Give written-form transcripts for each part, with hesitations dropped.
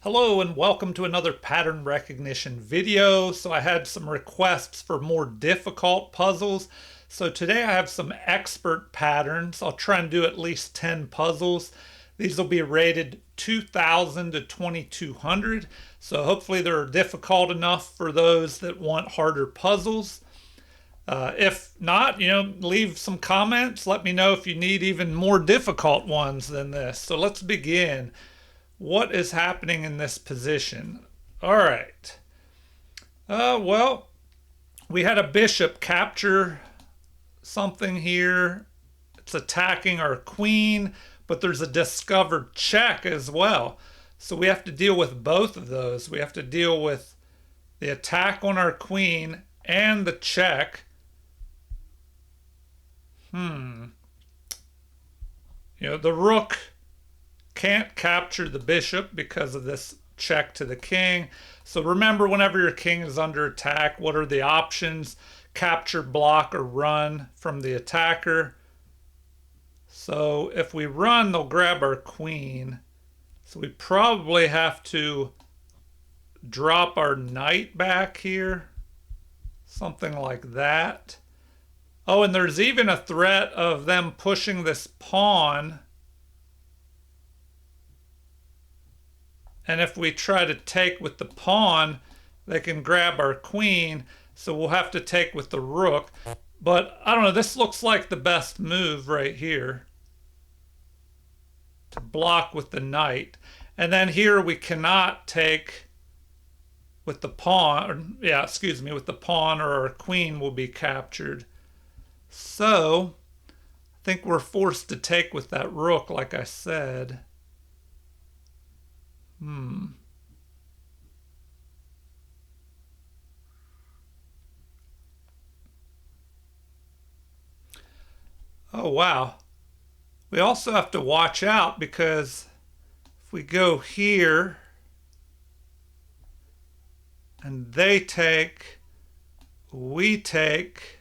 Hello and welcome to another pattern recognition video. So I had some requests for more difficult puzzles. So today I have some expert patterns. I'll try and do at least 10 puzzles. These will be rated 2000 to 2200. So hopefully they're difficult enough for those that want harder puzzles. If not, leave some comments. Let me know if you need even more difficult ones than this. So let's begin. What is happening in this position? All right. Well, we had a bishop capture something here. It's attacking our queen, but there's a discovered check as well. So we have to deal with both of those. We have to deal with the attack on our queen and the check. The rook can't capture the bishop because of this check to the king. So remember, whenever your king is under attack, what are the options? Capture, block, or run from the attacker. So if we run, they'll grab our queen. So we probably have to drop our knight back here. Something like that. Oh, and there's even a threat of them pushing this pawn. And if we try to take with the pawn, they can grab our queen. So we'll have to take with the rook. But I don't know, this looks like the best move right here. To block with the knight. And then here we cannot take with the pawn. With the pawn, or our queen will be captured. So I think we're forced to take with that rook, like I said. Oh, wow. We also have to watch out because if we go here and they take, we take,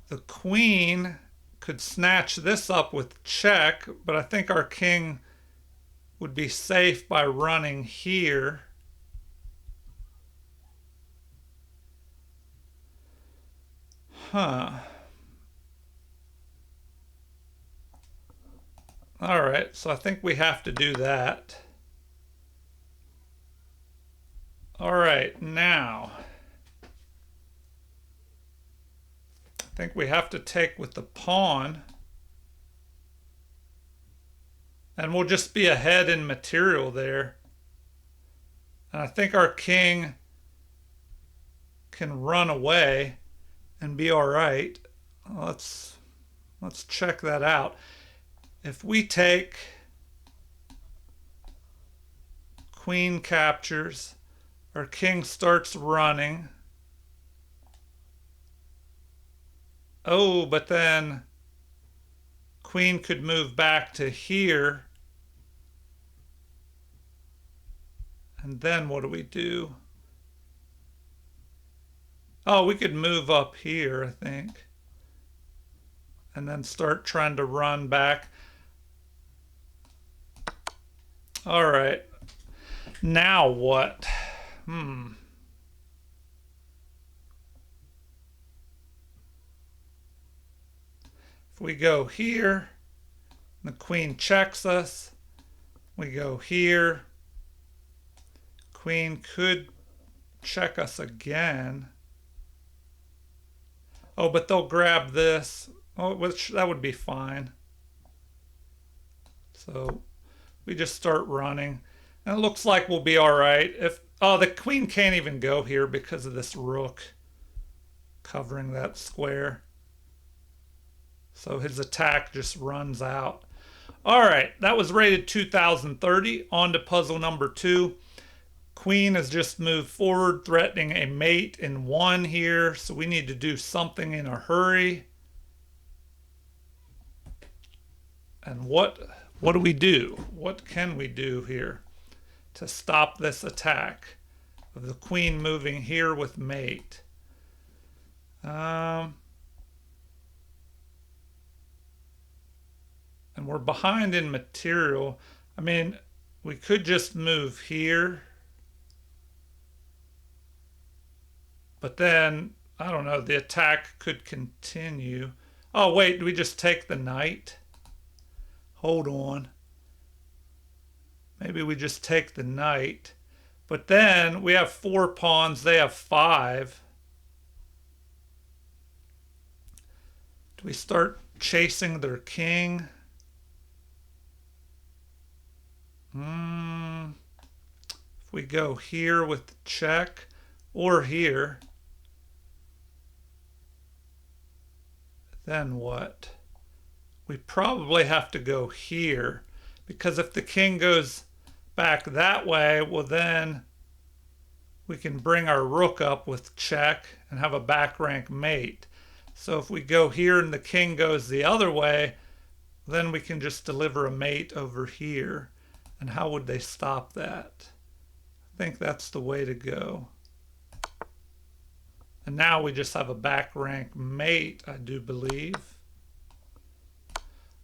the queen could snatch this up with check, but I think our king would be safe by running here. All right, so I think we have to do that. All right, now I think we have to take with the pawn. And we'll just be ahead in material there. And I think our king can run away and be all right. Let's check that out. If we take, queen captures, our king starts running. Oh, but then queen could move back to here. And then what do we do? Oh, we could move up here, I think. And then start trying to run back. All right. Now what? If we go here, the queen checks us. We go here. Queen could check us again. Oh, but they'll grab this. Oh, which that would be fine. So we just start running. And it looks like we'll be all right. The queen can't even go here because of this rook covering that square. So his attack just runs out. All right, that was rated 2030. On to puzzle number 2. Queen has just moved forward, threatening a mate in 1 here. So we need to do something in a hurry. And what do we do? What can we do here to stop this attack of the queen moving here with mate? And We're behind in material. I mean, we could just move here. But then, I don't know, the attack could continue. Oh, wait, do we just take the knight? Hold on. Maybe we just take the knight. But then we have 4 pawns, they have 5. Do we start chasing their king? If we go here with the check, or here, then what? We probably have to go here, because if the king goes back that way, well then we can bring our rook up with check and have a back rank mate. So if we go here and the king goes the other way, then we can just deliver a mate over here. And how would they stop that? I think that's the way to go. And now we just have a back rank mate, I do believe.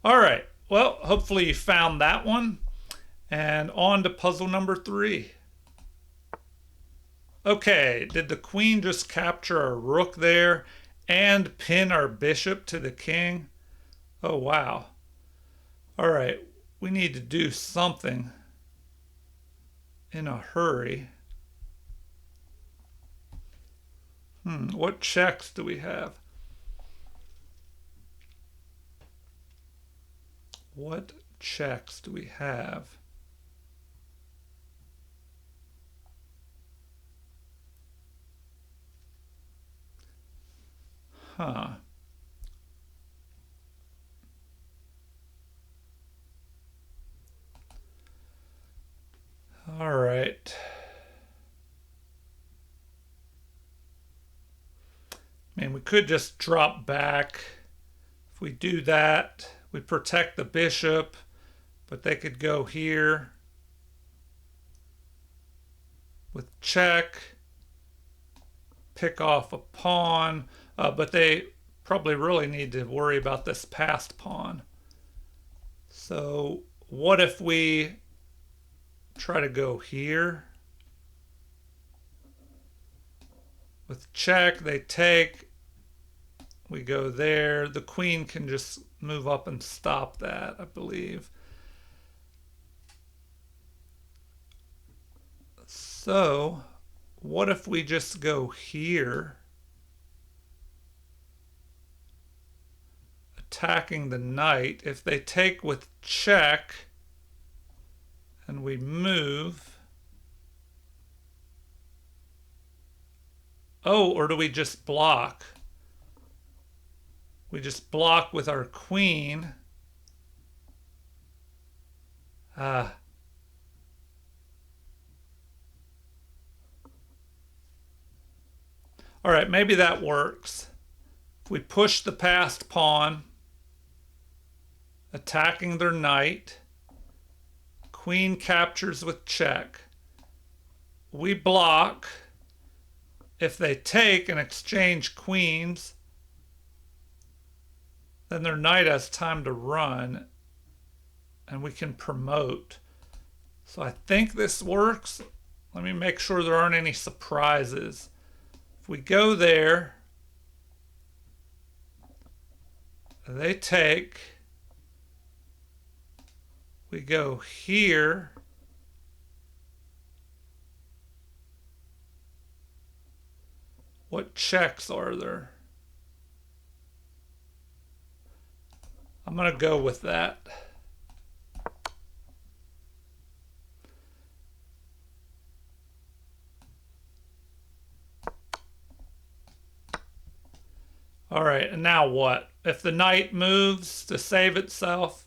All right, well, hopefully you found that one. And on to puzzle number 3. Okay, did the queen just capture our rook there and pin our bishop to the king? Oh, wow. All right, we need to do something in a hurry. What checks do we have? What checks do we have? Huh. All right. I mean, we could just drop back. If we do that, we protect the bishop, but they could go here with check, pick off a pawn, but they probably really need to worry about this passed pawn. So what if we try to go here? With check, they take, we go there. The queen can just move up and stop that, I believe. So what if we just go here, attacking the knight? If they take with check and we move, oh, or do we just block? We just block with our queen. All right, maybe that works. If we push the passed pawn, attacking their knight, queen captures with check. We block. If they take and exchange queens, then their knight has time to run and we can promote. So I think this works. Let me make sure there aren't any surprises. If we go there, they take, we go here, what checks are there? I'm going to go with that. All right, and now what? If the knight moves to save itself,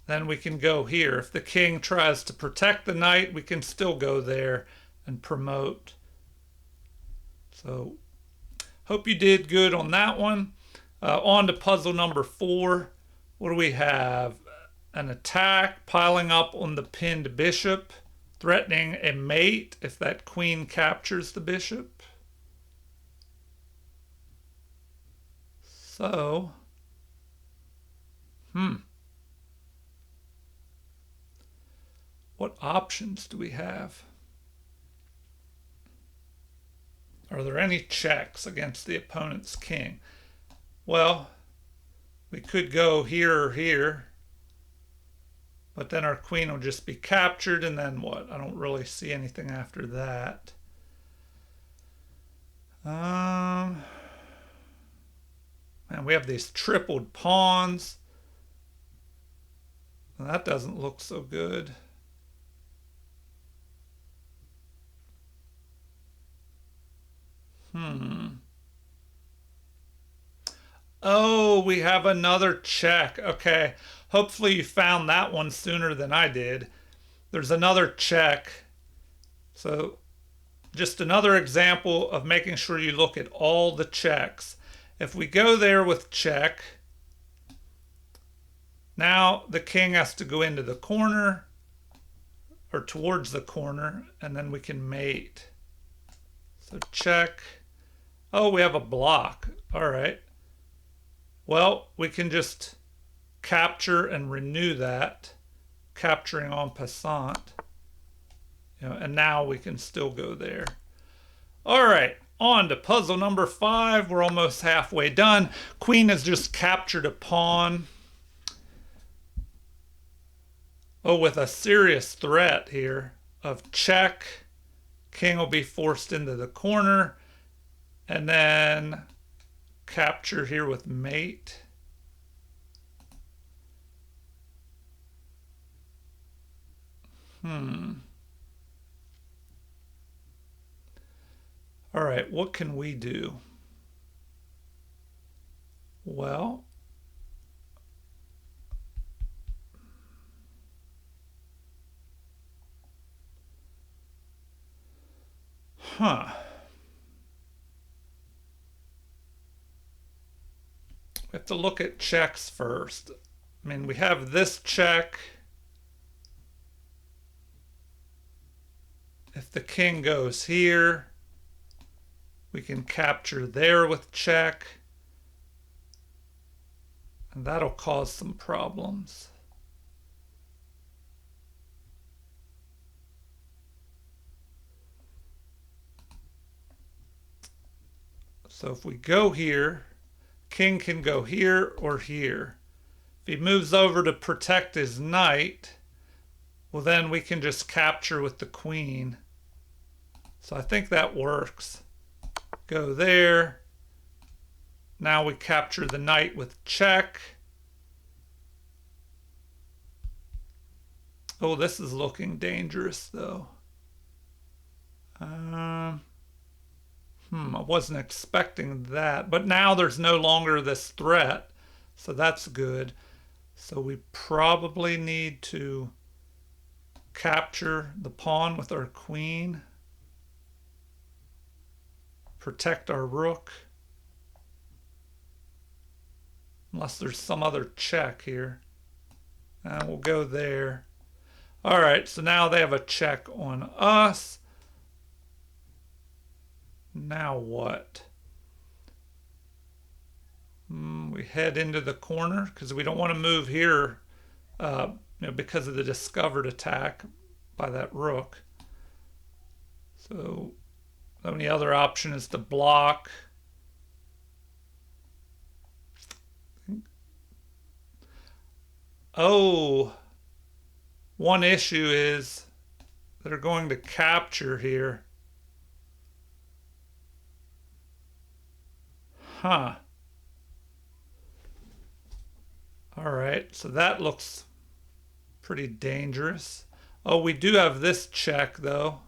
then we can go here. If the king tries to protect the knight, we can still go there and promote. So, hope you did good on that one. On to puzzle number 4. What do we have? An attack piling up on the pinned bishop, threatening a mate if that queen captures the bishop. So, What options do we have? Are there any checks against the opponent's king? Well, we could go here or here, but then our queen will just be captured, and then what? I don't really see anything after that. And we have these tripled pawns. That doesn't look so good. Oh, we have another check. Okay. Hopefully you found that one sooner than I did. There's another check. So just another example of making sure you look at all the checks. If we go there with check, now the king has to go into the corner or towards the corner, and then we can mate. So check. Oh, we have a block. All right. Well, we can just capture and renew that, capturing en passant. And now we can still go there. All right, on to puzzle number 5. We're almost halfway done. Queen has just captured a pawn. Oh, with a serious threat here of check. King will be forced into the corner. And then capture here with mate. All right, what can we do? Well, we have to look at checks first. I mean, we have this check. If the king goes here, we can capture there with check. And that'll cause some problems. So if we go here, king can go here or here. If he moves over to protect his knight, well, then we can just capture with the queen. So I think that works. Go there. Now we capture the knight with check. Oh, this is looking dangerous, though. I wasn't expecting that. But now there's no longer this threat. So that's good. So we probably need to capture the pawn with our queen. Protect our rook. Unless there's some other check here. And we'll go there. All right, so now they have a check on us. Now what? We head into the corner because we don't want to move here because of the discovered attack by that rook. So the only other option is to block. Oh, one issue is they're going to capture here. All right, so that looks pretty dangerous. Oh, we do have this check, though.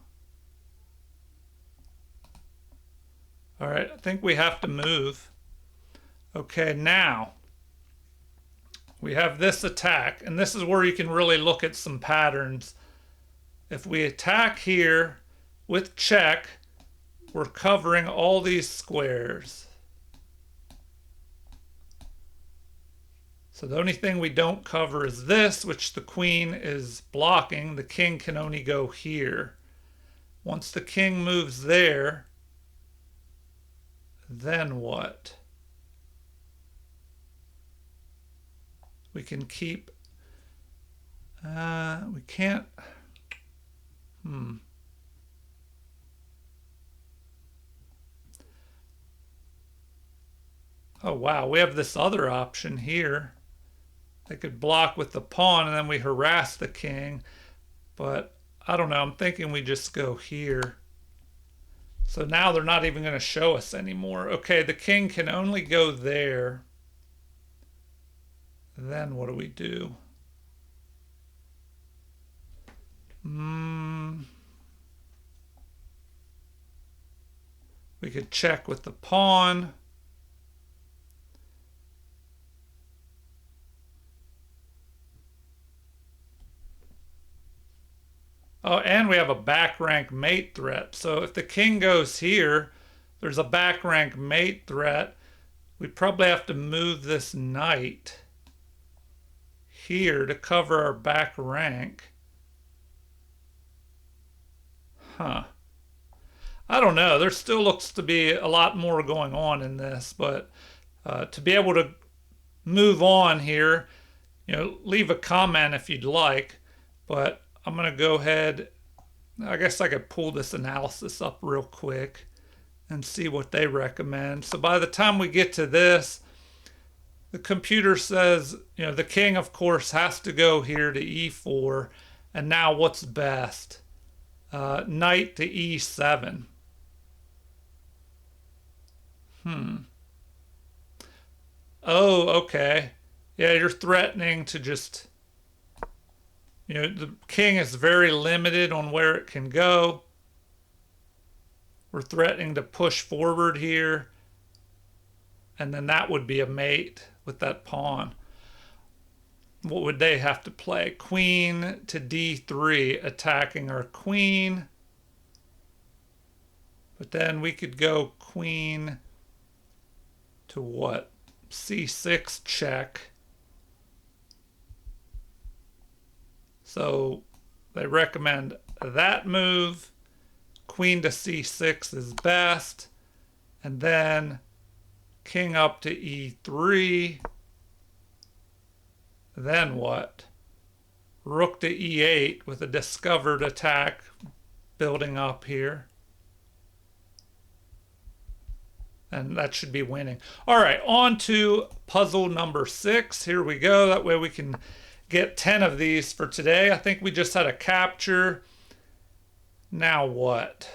All right, I think we have to move. Okay, now we have this attack, and this is where you can really look at some patterns. If we attack here with check, we're covering all these squares. So the only thing we don't cover is this, which the queen is blocking. The king can only go here. Once the king moves there, then what? We can keep, we can't, Oh wow, we have this other option here. They could block with the pawn and then we harass the king. But I don't know, I'm thinking we just go here. So now they're not even going to show us anymore. Okay, the king can only go there. Then what do we do? We could check with the pawn. Oh, and we have a back rank mate threat. So if the king goes here, there's a back rank mate threat. We probably have to move this knight here to cover our back rank. Huh. I don't know. There still looks to be a lot more going on in this, but to be able to move on here, leave a comment if you'd like, but I'm going to go ahead. I guess I could pull this analysis up real quick and see what they recommend. So by the time we get to this, the computer says, the king, of course, has to go here to e4. And now what's best? Knight to e7. Oh, okay. Yeah, you're threatening to just, the king is very limited on where it can go. We're threatening to push forward here. And then that would be a mate with that pawn. What would they have to play? Queen to d3, attacking our queen. But then we could go queen to what? c6 check. So they recommend that move. Queen to c6 is best. And then king up to e3. Then what? Rook to e8 with a discovered attack building up here. And that should be winning. All right, on to puzzle number 6. Here we go. That way we can get 10 of these for today. I think we just had a capture. Now what?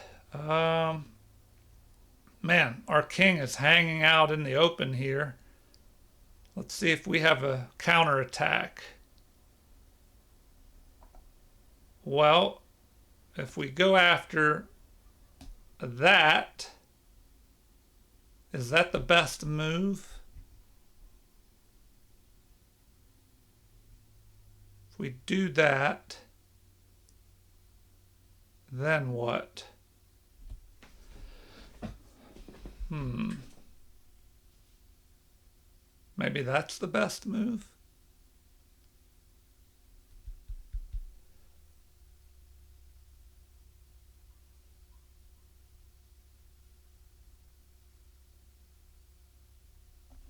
Man, our king is hanging out in the open here. Let's see if we have a counterattack. Well, if we go after that, is that the best move? If we do that, then what? Maybe that's the best move.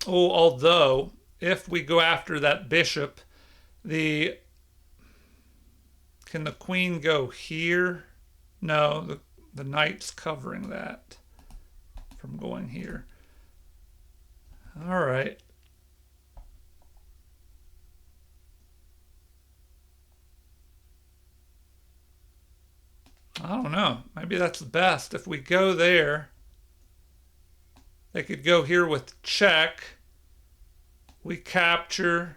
Oh, although if we go after that bishop, can the queen go here? No, the knight's covering that from going here. All right. I don't know. Maybe that's best. If we go there, they could go here with check. We capture.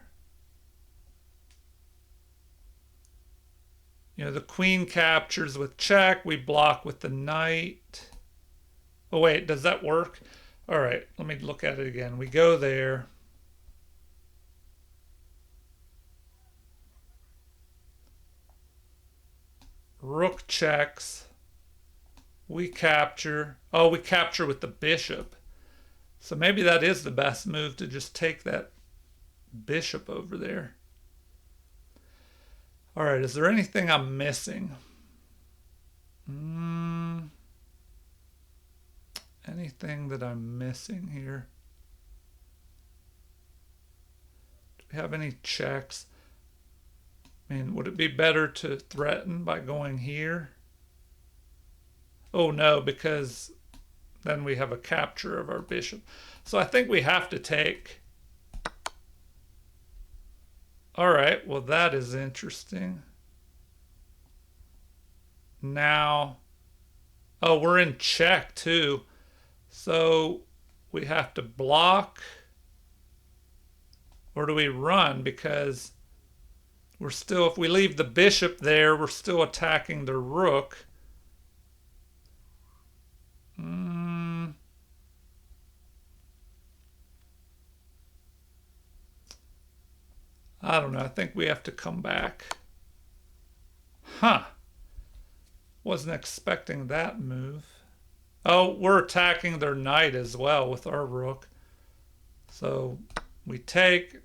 The queen captures with check. We block with the knight. Oh, wait, does that work? All right, let me look at it again. We go there. Rook checks. We capture. Oh, we capture with the bishop. So maybe that is the best move, to just take that bishop over there. All right, is there anything I'm missing? Anything that I'm missing here? Do we have any checks? I mean, would it be better to threaten by going here? Oh no, because then we have a capture of our bishop. So I think we have to take. All right, well, that is interesting. Now, oh, we're in check too. So we have to block, or do we run? Because we're still, if we leave the bishop there, we're still attacking the rook. I don't know. I think we have to come back. Huh. Wasn't expecting that move. Oh, we're attacking their knight as well with our rook. So we take.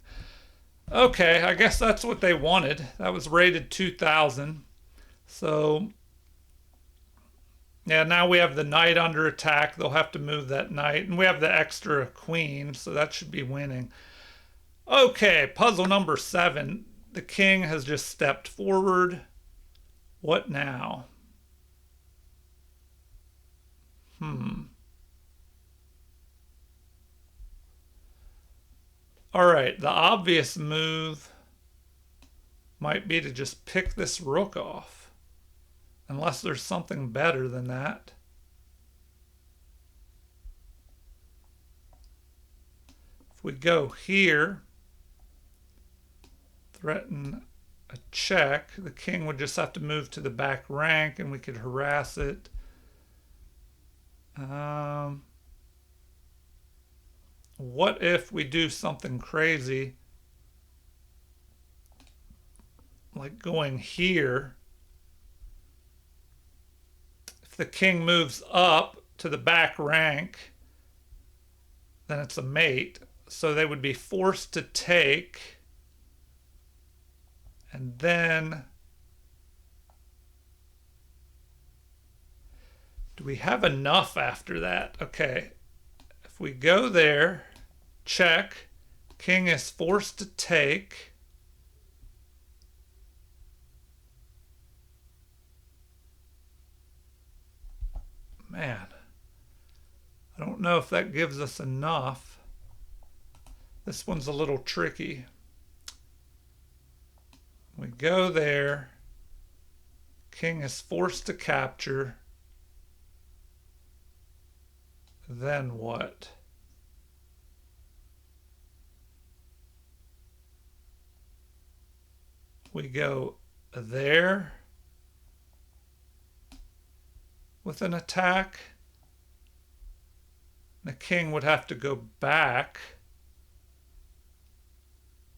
Okay, I guess that's what they wanted. That was rated 2000. So, yeah, now we have the knight under attack. They'll have to move that knight. And we have the extra queen, so that should be winning. Okay, puzzle number 7. The king has just stepped forward. What now? All right, the obvious move might be to just pick this rook off, unless there's something better than that. If we go here, threaten a check, the king would just have to move to the back rank and we could harass it. What if we do something crazy, like going here? If the king moves up to the back rank, then it's a mate. So they would be forced to take. And then, do we have enough after that? Okay, if we go there, check, king is forced to take. Man, I don't know if that gives us enough. This one's a little tricky. We go there, king is forced to capture. Then what? We go there with an attack. The king would have to go back.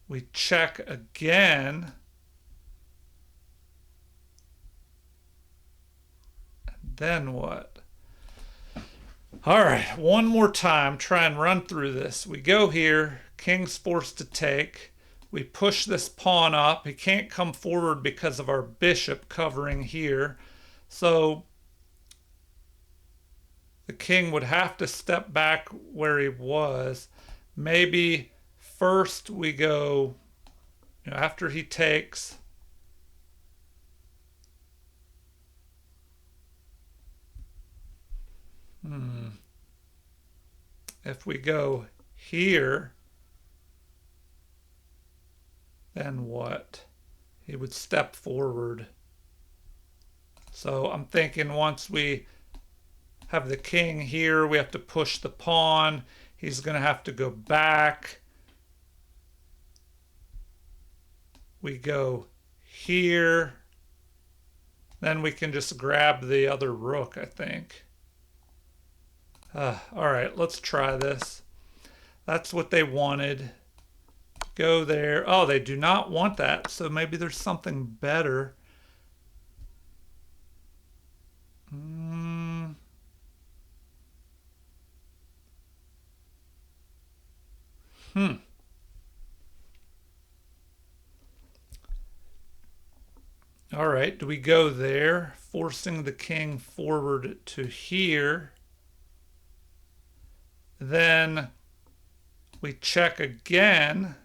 We check again. And then what? All right, one more time, try and run through this. We go here, king's forced to take. We push this pawn up. He can't come forward because of our bishop covering here. So the king would have to step back where he was. Maybe first we go, after he takes, if we go here, then what? He would step forward. So I'm thinking once we have the king here, we have to push the pawn. He's going to have to go back. We go here. Then we can just grab the other rook, I think. All right, let's try this. That's what they wanted. Go there. Oh, they do not want that, so maybe there's something better. All right, do we go there, forcing the king forward to here? Then we check again.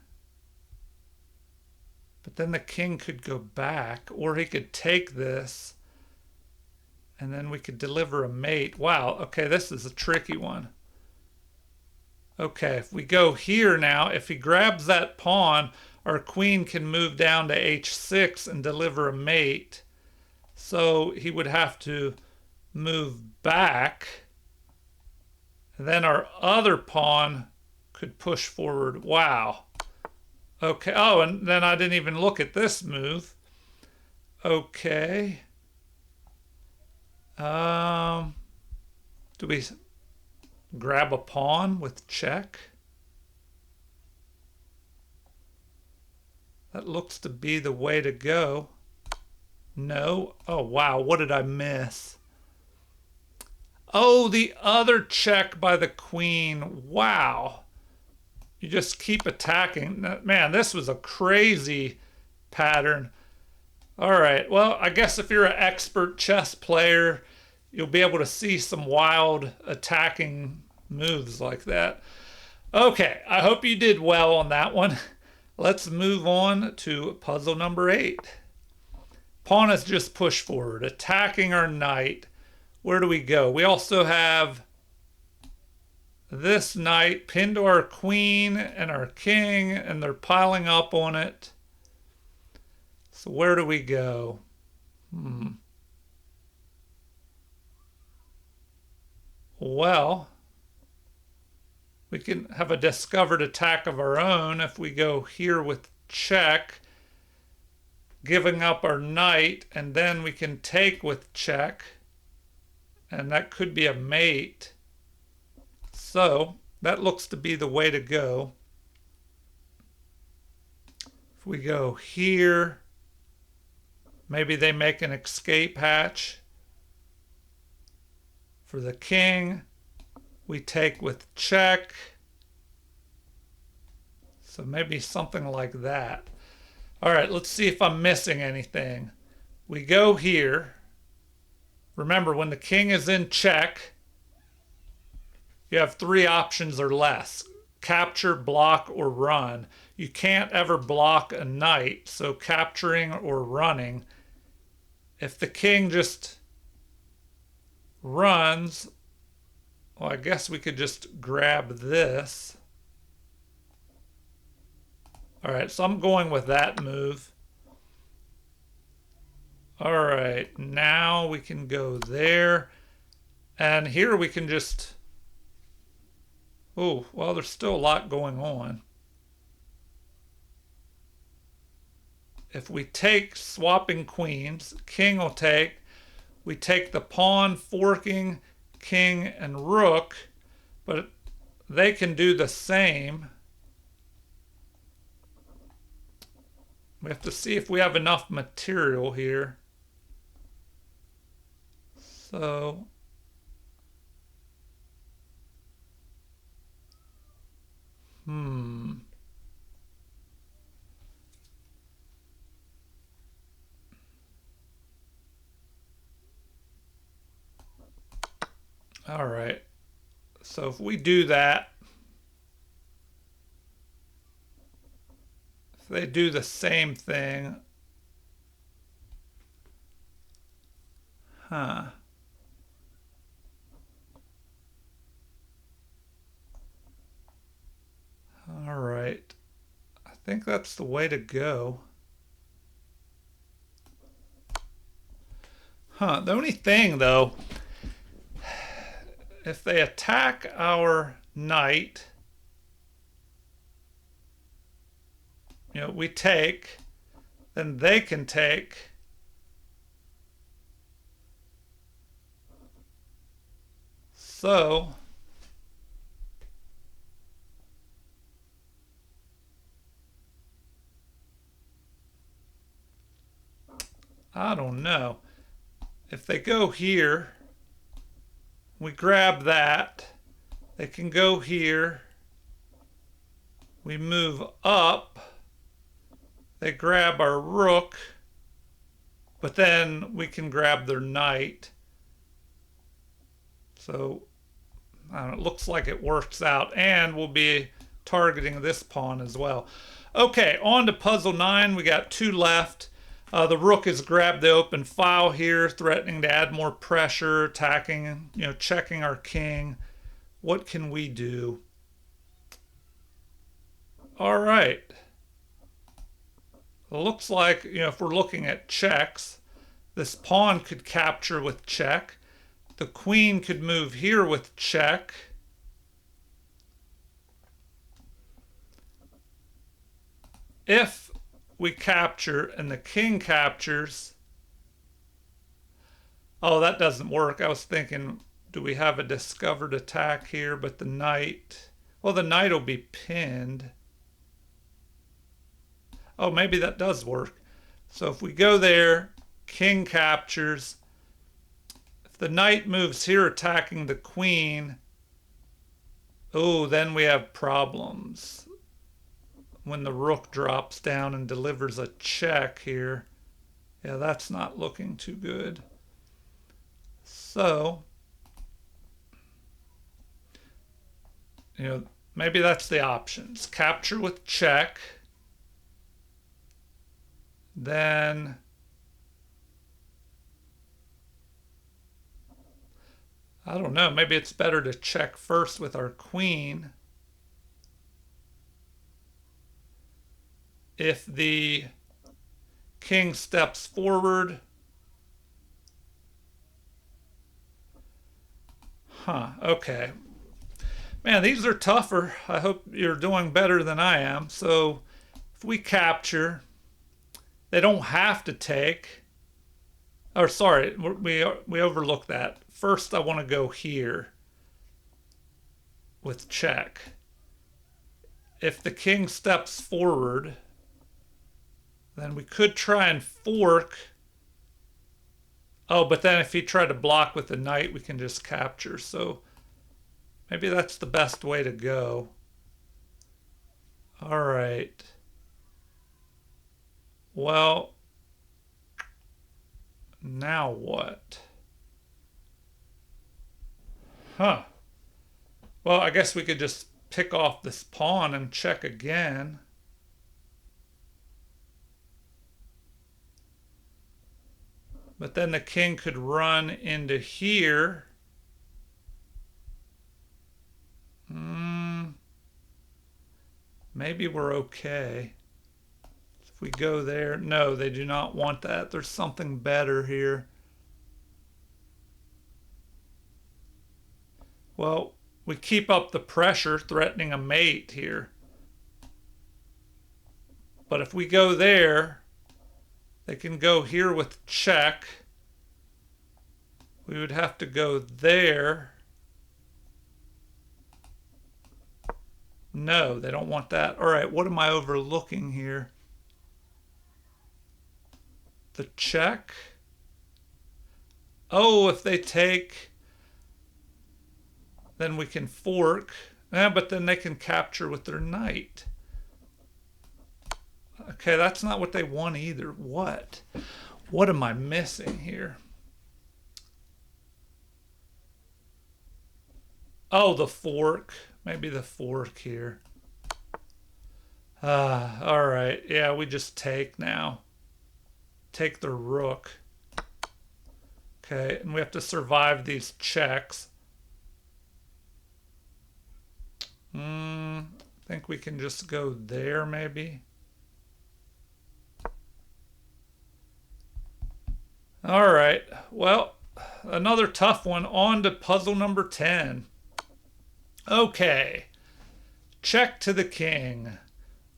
But then the king could go back, or he could take this, and then we could deliver a mate. Wow, okay, this is a tricky one. Okay, if we go here now, if he grabs that pawn, our queen can move down to h6 and deliver a mate. So he would have to move back. And then our other pawn could push forward. Wow. Okay. Oh, and then I didn't even look at this move. Okay. Do we grab a pawn with check? That looks to be the way to go. No. Oh, wow. What did I miss? Oh, the other check by the queen. Wow. You just keep attacking. Man, this was a crazy pattern. All right. Well, I guess if you're an expert chess player, you'll be able to see some wild attacking moves like that. Okay. I hope you did well on that one. Let's move on to puzzle number 8. Pawn is just pushed forward, attacking our knight. Where do we go? We also have this knight pinned to our queen and our king, and they're piling up on it. So where do we go? Well, we can have a discovered attack of our own if we go here with check, giving up our knight, and then we can take with check, and that could be a mate. So that looks to be the way to go. If we go here, maybe they make an escape hatch for the king. We take with check. So maybe something like that. All right, let's see if I'm missing anything. We go here. Remember, when the king is in check, you have 3 options or less: capture, block, or run. You can't ever block a knight, so capturing or running. If the king just runs, well, I guess we could just grab this. All right, so I'm going with that move. All right, now we can go there. And here we can just... Oh, well, there's still a lot going on. If we take swapping queens, king will take. We take the pawn, forking, king, and rook, but they can do the same. We have to see if we have enough material here. So... All right. So if we do that, if they do the same thing, All right. I think that's the way to go. The only thing, though, if they attack our knight, we take, then they can take. So I don't know. If they go here, we grab that. They can go here. We move up. They grab our rook, but then we can grab their knight. So I don't know, it looks like it works out, and we'll be targeting this pawn as well. Okay, on to puzzle 9. We got 2 left. The rook has grabbed the open file here, threatening to add more pressure, attacking, checking our king. What can we do? All right. It looks like, if we're looking at checks, this pawn could capture with check. The queen could move here with check. If we capture and the king captures, oh, that doesn't work. I was thinking, do we have a discovered attack here? But the knight, well, the knight will be pinned. Oh, maybe that does work. So if we go there, king captures. If the knight moves here attacking the queen, oh, then we have problems. When the rook drops down and delivers a check here. Yeah, that's not looking too good. So, maybe that's the options. Capture with check. Then I don't know, maybe it's better to check first with our queen. If the king steps forward, okay. Man, these are tougher. I hope you're doing better than I am. So if we capture, they don't have to take. Or sorry, we overlooked that. First, I want to go here with check. If the king steps forward, then we could try and fork. Oh, but then if he tried to block with the knight, we can just capture. So maybe that's the best way to go. All right. Well, now what? Well, I guess we could just pick off this pawn and check again. But then the king could run into here. Maybe we're okay. If we go there, no, they do not want that. There's something better here. Well, we keep up the pressure, threatening a mate here. But if we go there, they can go here with check. We would have to go there. No, they don't want that. All right, what am I overlooking here? The check. Oh, if they take, then we can fork. But then they can capture with their knight. Okay, that's not what they want either. What? What am I missing here? Oh, the fork. Maybe the fork here. All right. Yeah, we just take now. Take the rook. Okay, and we have to survive these checks. I think we can just go there maybe. All right, well, another tough one. On to puzzle number 10. Okay, check to the king.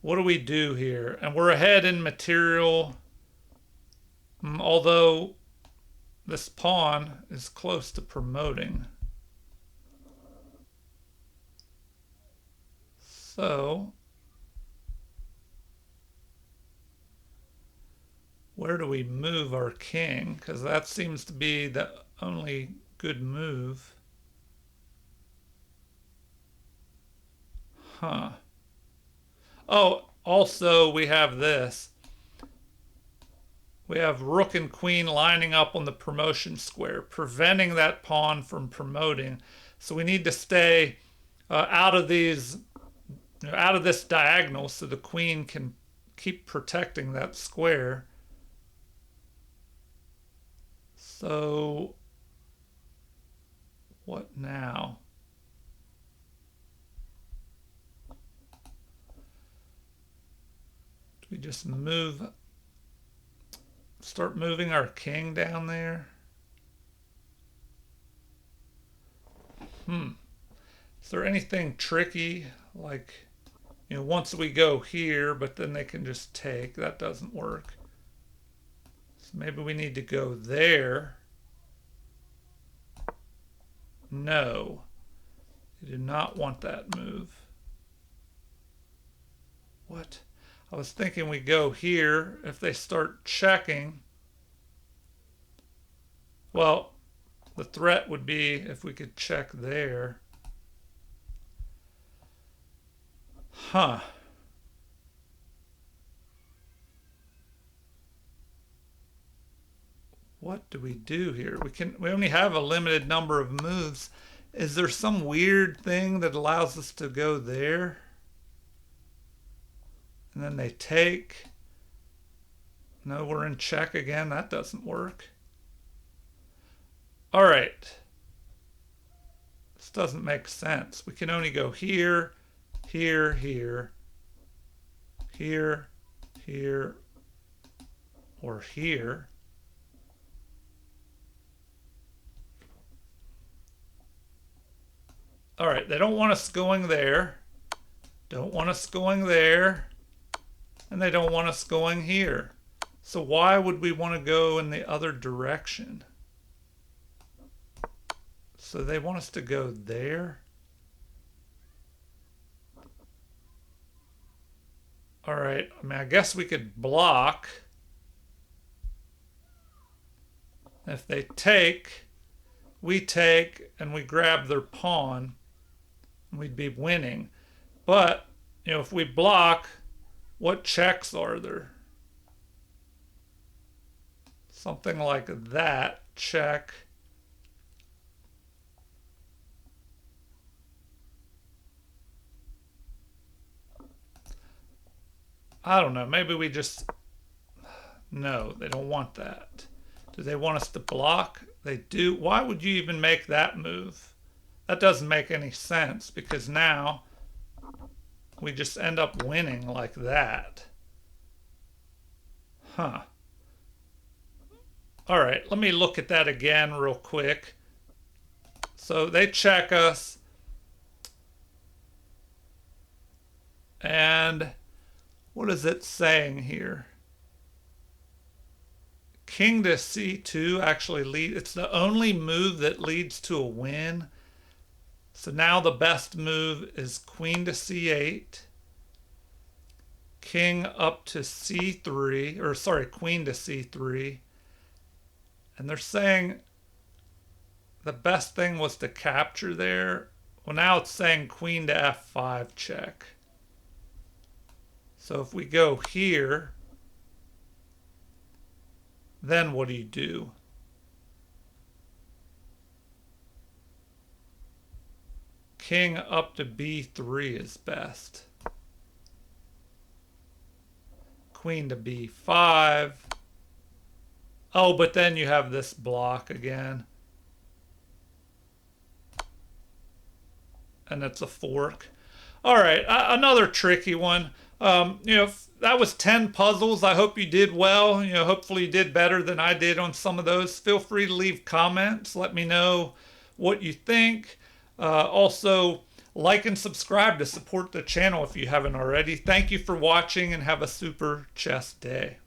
What do we do here? And we're ahead in material, although this pawn is close to promoting. So, where do we move our king? Because that seems to be the only good move. Oh, also we have this. We have rook and queen lining up on the promotion square, preventing that pawn from promoting. So we need to stay out of these out of this diagonal so the queen can keep protecting that square. So what now? Do we just start moving our king down there? Is there anything tricky, like, once we go here, but then they can just take? That doesn't work. So maybe we need to go there. No, you do not want that move. What? I was thinking we go here. If they start checking, well, the threat would be if we could check there. Huh. What do we do here? We only have a limited number of moves. Is there some weird thing that allows us to go there? And then they take. No, we're in check again. That doesn't work. All right. This doesn't make sense. We can only go here, here, here, here, here, or here. All right, they don't want us going there. Don't want us going there. And they don't want us going here. So why would we want to go in the other direction? So they want us to go there. All right, I mean, I guess we could block. If they take, we take, and we grab their pawn, we'd be winning. But, if we block, what checks are there? Something like that, check. I don't know, maybe we just, no, they don't want that. Do they want us to block? They do. Why would you even make that move? That doesn't make any sense because now we just end up winning like that. Huh. All right, let me look at that again real quick. So they check us. And what is it saying here? King to c2 actually leads. It's the only move that leads to a win. So now the best move is queen to c8, king up to c3, or sorry, queen to c3. And they're saying the best thing was to capture there. Well, now it's saying queen to f5 check. So if we go here, then what do you do? King up to b3 is best. Queen to b5. Oh, but then you have this block again. And it's a fork. All right, another tricky one. That was 10 puzzles. I hope you did well. Hopefully you did better than I did on some of those. Feel free to leave comments. Let me know what you think. Also, like and subscribe to support the channel if you haven't already. Thank you for watching and have a super chess day.